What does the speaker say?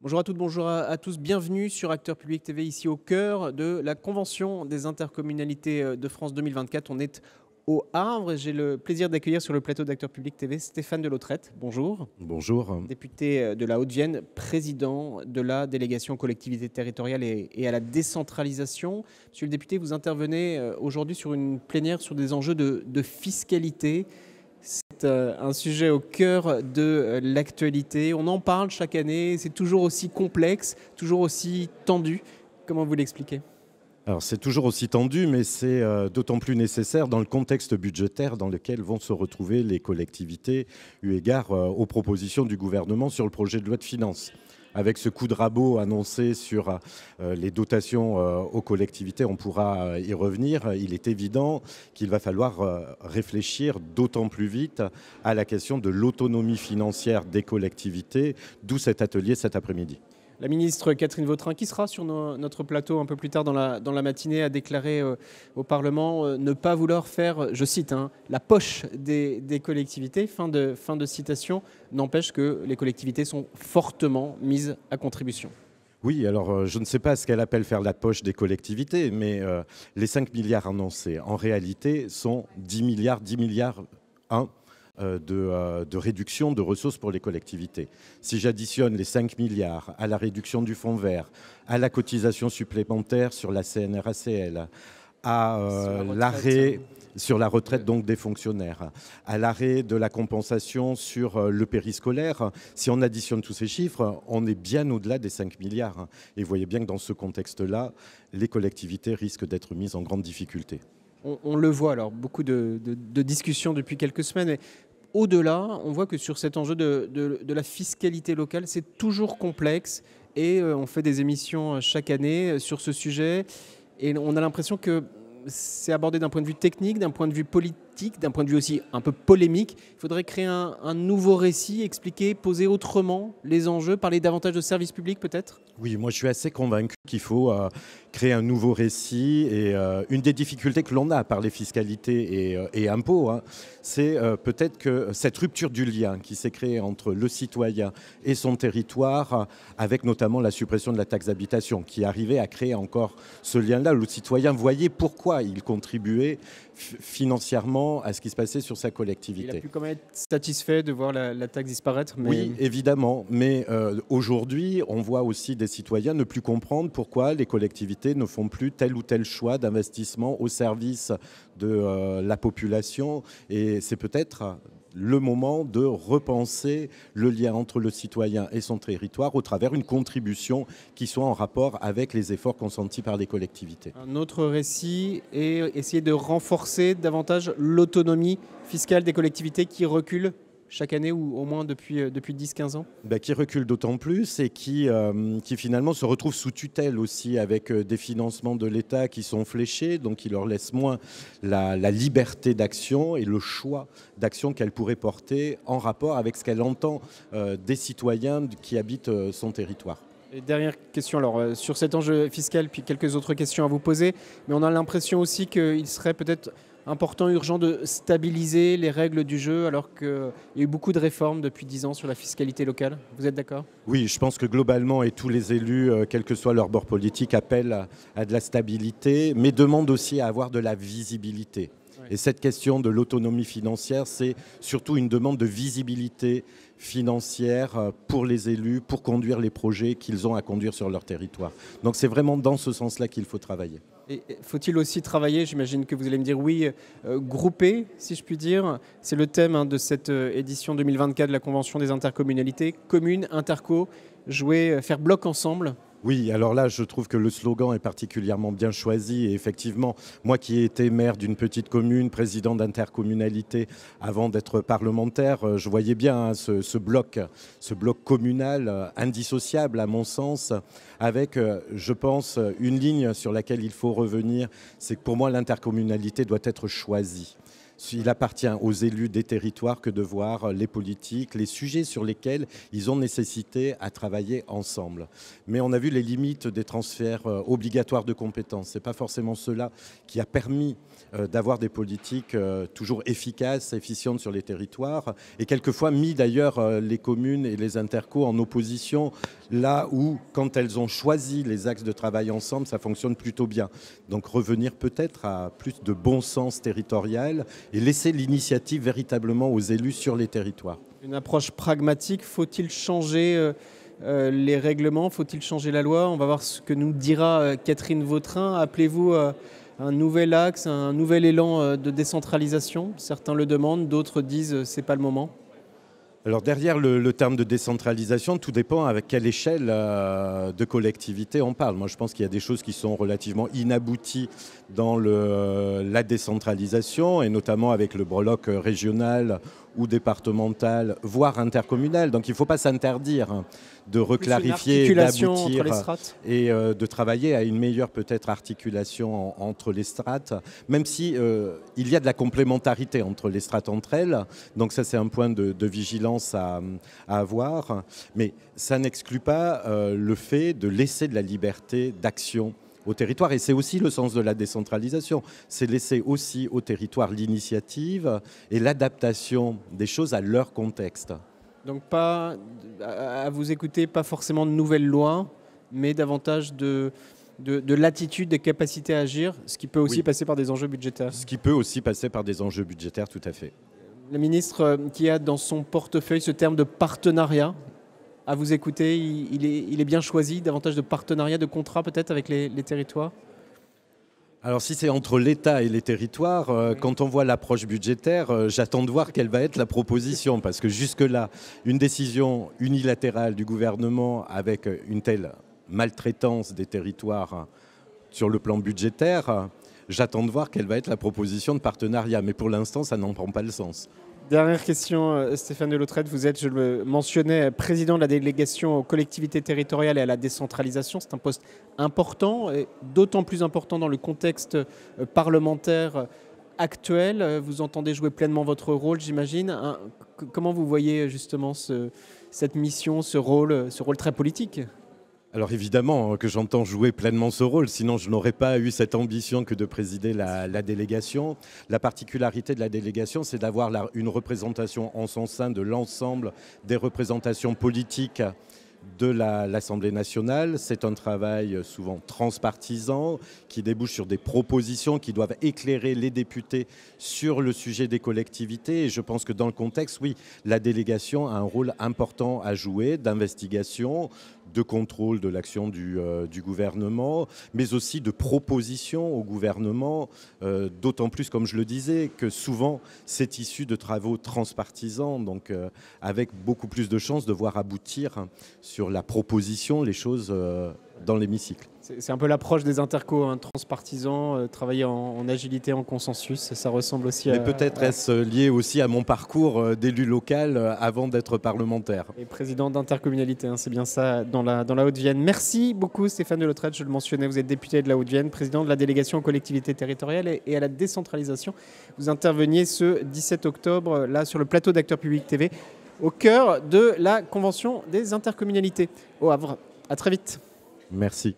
Bonjour à toutes, bonjour à tous. Bienvenue sur Acteurs Publics TV, ici au cœur de la Convention des intercommunalités de France 2024. On est au Havre et j'ai le plaisir d'accueillir sur le plateau d'Acteurs Publics TV Stéphane Delautrette. Bonjour. Bonjour. Député de la Haute-Vienne, président de la délégation aux collectivités territoriales et à la décentralisation. Monsieur le député, vous intervenez aujourd'hui sur une plénière sur des enjeux de fiscalité. C'est un sujet au cœur de l'actualité. On en parle chaque année. C'est toujours aussi complexe, toujours aussi tendu. Comment vous l'expliquez ? Alors c'est toujours aussi tendu, mais c'est d'autant plus nécessaire dans le contexte budgétaire dans lequel vont se retrouver les collectivités, eu égard aux propositions du gouvernement sur le projet de loi de finances. Avec ce coup de rabot annoncé sur les dotations aux collectivités, on pourra y revenir. Il est évident qu'il va falloir réfléchir d'autant plus vite à la question de l'autonomie financière des collectivités, d'où cet atelier cet après-midi. La ministre Catherine Vautrin, qui sera sur notre plateau un peu plus tard dans la matinée, a déclaré au Parlement ne pas vouloir faire, je cite, la poche des collectivités. Fin de citation. N'empêche que les collectivités sont fortement mises à contribution. Oui, alors je ne sais pas ce qu'elle appelle faire la poche des collectivités, mais les 5 milliards annoncés, en réalité, sont 10 milliards 1 de réduction de ressources pour les collectivités. Si j'additionne les 5 milliards à la réduction du fonds vert, à la cotisation supplémentaire sur la CNRACL, à l'arrêt sur la retraite donc des fonctionnaires, à l'arrêt de la compensation sur le périscolaire, si on additionne tous ces chiffres, on est bien au-delà des 5 milliards. Et vous voyez bien que dans ce contexte-là, les collectivités risquent d'être mises en grande difficulté. On le voit, alors beaucoup de discussions depuis quelques semaines. Mais au-delà, on voit que sur cet enjeu de la fiscalité locale, c'est toujours complexe et on fait des émissions chaque année sur ce sujet et on a l'impression que c'est abordé d'un point de vue technique, d'un point de vue politique, d'un point de vue aussi un peu polémique. Il faudrait créer un nouveau récit, expliquer, poser autrement les enjeux, parler davantage de services publics peut-être ? Oui, moi je suis assez convaincu qu'il faut créer un nouveau récit et une des difficultés que l'on a par les fiscalités et impôts, c'est peut-être que cette rupture du lien qui s'est créée entre le citoyen et son territoire, avec notamment la suppression de la taxe d'habitation, qui arrivait à créer encore ce lien-là. Le citoyen voyait pourquoi il contribuait financièrement à ce qui se passait sur sa collectivité. Il a pu quand même être satisfait de voir la taxe disparaître. Mais... Oui, évidemment. Mais aujourd'hui, on voit aussi des citoyens ne plus comprendre pourquoi les collectivités ne font plus tel ou tel choix d'investissement au service de la population. Et c'est peut-être le moment de repenser le lien entre le citoyen et son territoire au travers d'une contribution qui soit en rapport avec les efforts consentis par les collectivités. Un autre récit est essayer de renforcer davantage l'autonomie fiscale des collectivités qui reculent chaque année ou au moins depuis 10-15 ans ? Qui recule d'autant plus et qui finalement se retrouve sous tutelle aussi avec des financements de l'État qui sont fléchés, donc qui leur laissent moins la liberté d'action et le choix d'action qu'elle pourrait porter en rapport avec ce qu'elle entend des citoyens qui habitent son territoire. Et dernière question, alors sur cet enjeu fiscal, puis quelques autres questions à vous poser, mais on a l'impression aussi qu'il serait peut-être important, urgent de stabiliser les règles du jeu alors qu'il y a eu beaucoup de réformes depuis 10 ans sur la fiscalité locale. Vous êtes d'accord ? Oui, je pense que globalement, et tous les élus, quel que soit leur bord politique, appellent à de la stabilité, mais demandent aussi à avoir de la visibilité. Et cette question de l'autonomie financière, c'est surtout une demande de visibilité financière pour les élus, pour conduire les projets qu'ils ont à conduire sur leur territoire. Donc c'est vraiment dans ce sens-là qu'il faut travailler. Et faut-il aussi travailler, j'imagine que vous allez me dire oui, grouper, si je puis dire. C'est le thème de cette édition 2024 de la Convention des intercommunalités. Communes, interco, jouer, faire bloc ensemble. Oui, alors là, je trouve que le slogan est particulièrement bien choisi. Et effectivement, moi qui ai été maire d'une petite commune, président d'intercommunalité avant d'être parlementaire, je voyais bien ce bloc communal indissociable à mon sens, avec, je pense, une ligne sur laquelle il faut revenir. C'est que pour moi, l'intercommunalité doit être choisie. Il appartient aux élus des territoires que de voir les politiques, les sujets sur lesquels ils ont nécessité à travailler ensemble. Mais on a vu les limites des transferts obligatoires de compétences. Ce n'est pas forcément cela qui a permis d'avoir des politiques toujours efficaces, efficientes sur les territoires, et quelquefois mis d'ailleurs les communes et les intercos en opposition, là où, quand elles ont choisi les axes de travail ensemble, ça fonctionne plutôt bien. Donc revenir peut-être à plus de bon sens territorial et laisser l'initiative véritablement aux élus sur les territoires. Une approche pragmatique, faut-il changer les règlements, faut-il changer la loi? On va voir ce que nous dira Catherine Vautrin. Appelez-vous un nouvel axe, un nouvel élan de décentralisation? Certains le demandent, d'autres disent c'est pas le moment. Alors derrière le terme de décentralisation, tout dépend avec quelle échelle de collectivité on parle. Moi je pense qu'il y a des choses qui sont relativement inabouties dans la décentralisation, et notamment avec le bloc régional ou départemental, voire intercommunal. Donc il ne faut pas s'interdire de reclarifier, d'aboutir et de travailler à une meilleure peut-être articulation entre les strates, même si il y a de la complémentarité entre les strates entre elles. Donc ça c'est un point de vigilance à avoir. Mais ça n'exclut pas le fait de laisser de la liberté d'action au territoire. Et c'est aussi le sens de la décentralisation. C'est laisser aussi au territoire l'initiative et l'adaptation des choses à leur contexte. Donc pas, à vous écouter, pas forcément de nouvelles lois, mais davantage de latitude, de capacité à agir, ce qui peut aussi passer par des enjeux budgétaires. Ce qui peut aussi passer par des enjeux budgétaires, tout à fait. Le ministre qui a dans son portefeuille ce terme de partenariat, à vous écouter, il est bien choisi, davantage de partenariat, de contrat peut-être avec les territoires? Alors si c'est entre l'État et les territoires, quand on voit l'approche budgétaire, j'attends de voir quelle va être la proposition, parce que jusque-là, une décision unilatérale du gouvernement avec une telle maltraitance des territoires sur le plan budgétaire, j'attends de voir quelle va être la proposition de partenariat, mais pour l'instant, ça n'en prend pas le sens. Dernière question, Stéphane Delotrette, vous êtes, je le mentionnais, président de la délégation aux collectivités territoriales et à la décentralisation. C'est un poste important, et d'autant plus important dans le contexte parlementaire actuel. Vous entendez jouer pleinement votre rôle, j'imagine. Comment vous voyez justement cette mission, ce rôle très politique ? Alors évidemment que j'entends jouer pleinement ce rôle, sinon je n'aurais pas eu cette ambition que de présider la délégation. La particularité de la délégation, c'est d'avoir une représentation en son sein de l'ensemble des représentations politiques de l'Assemblée nationale. C'est un travail souvent transpartisan qui débouche sur des propositions qui doivent éclairer les députés sur le sujet des collectivités. Et je pense que dans le contexte, oui, la délégation a un rôle important à jouer d'investigation, de contrôle de l'action du gouvernement, mais aussi de propositions au gouvernement, d'autant plus, comme je le disais, que souvent c'est issu de travaux transpartisans, donc avec beaucoup plus de chances de voir aboutir sur la proposition les choses dans l'hémicycle. C'est un peu l'approche des intercos, transpartisans, travailler en agilité, en consensus, ça ressemble aussi Mais peut-être est-ce lié aussi à mon parcours d'élu local avant d'être parlementaire. Et président d'intercommunalité, c'est bien ça, dans la Haute-Vienne. Merci beaucoup Stéphane Delotrette, je le mentionnais, vous êtes député de la Haute-Vienne, président de la délégation aux collectivités territoriales et à la décentralisation. Vous interveniez ce 17 octobre, là sur le plateau d'Acteurs Publics TV, au cœur de la Convention des intercommunalités au Havre. À très vite. Merci.